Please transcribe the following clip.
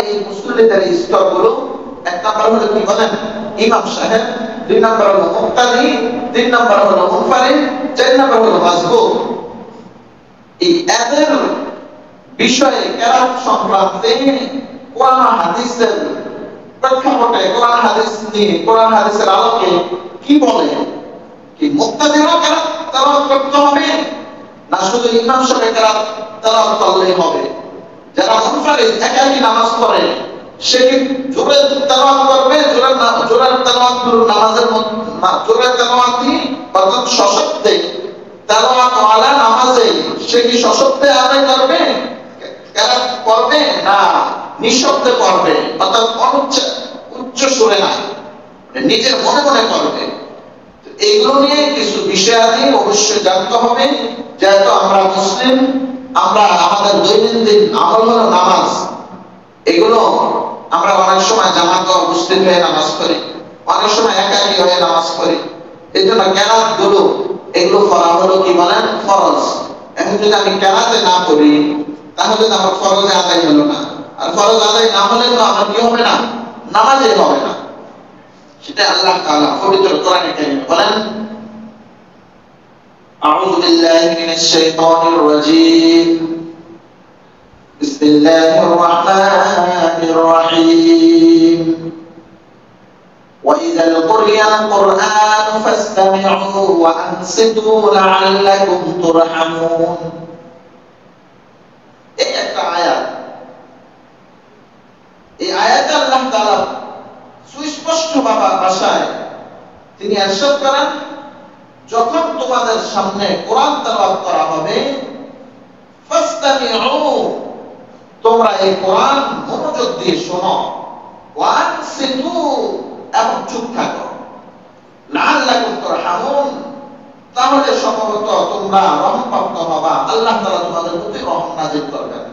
এই মুসল্লিদের স্তরগুলো, এক নাম্বার হলো কি বলেন, ইমাম সাহেব, দুই নাম্বার হলো মুক্তাদি, তিন নাম্বার হলো মুনফারিদ, চার নাম্বার হলো মাসবুক। এই এদের বিষয়ে কেরাত সংক্রান্তে কোরআন হাদিসের প্রেক্ষাপটে, কোরআন হাদিস নিয়ে, কোরআন হাদিসের আলোকে কি বলে, কি মুক্তাদিরও কেরাত তেলাওয়াত করতে হবে না শুধু ইমাম সাহেব কেরাত তেলাওয়াত করলেই হবে? যারা মুনফারিদ একাকী নামাজ পড়ে সে কি জোরে তেলাওয়াত করবে? জোরে তেলাওয়াত নামাজের জোরে তেলাওয়াত কি অর্থাৎ সশব্দে তেলাওয়াত ওয়ালা নামাজে সে কি সশব্দে আদায় করবে, কেরাত পড়বে, না নিঃশব্দে পড়বে অর্থাৎ উচ্চ সুরে না, নিজের মনে মনে পড়বে? এইগুলো নিয়ে কিছু বিষয়াদি অবশ্যই জানতে হবে। যেহেতু আমরা মুসলিম, আমরা আমাদের দৈনন্দিন আমল হলো নামাজ, এগুলো আমরা অনেক সময় জামাতে উপস্থিত হয়ে নামাজ পড়ি, অনেক সময় একাকী হয়ে নামাজ পড়ি। এই জন্য কেরাত গুলো এগুলো পড়া হলো কি বলেন ফরজ। এখন যদি আমি কেরাতে না পড়ি তাহলে তো আমার ফরজে আদায় হলো না, আর ফরজ আদায় না হলে তো আমার কি হবে না, নামাজে হবে না। সেটা আল্লাহ তাআলা পবিত্র কোরআনে কারীমে বলেন, আউযু বিল্লাহি মিনাশ শাইতানির রাজীম, বিসমিল্লাহির রাহমানির রহিম, وَإِذَا قُرِئَ الْقُرْآنُ فَاسْتَمِعُوا وَأَنصِتُوا لَعَلَّكُمْ تُرْحَمُونَ। এই একটা আয়াত, এই আয়াতে আল্লাহ তাআলা সুস্পষ্ট ভাষায় তিনি ইরশাদ করেন, যখন তোমাদের সামনে কোরআন তেলাওয়াত করা হবে, ফাসতামিউ, তোমরা এই কোরআন মনোযোগ দিয়ে শোনো, ওয়ানসিতু, এবং চুপ থাকো, লাআল্লাকুম তুরহামুন, তাহলে সম্ভবত তোমরা রহমপ্রাপ্ত হবা, আল্লাহ তাআলা তোমাদের প্রতি রহম নাযিল করবেন।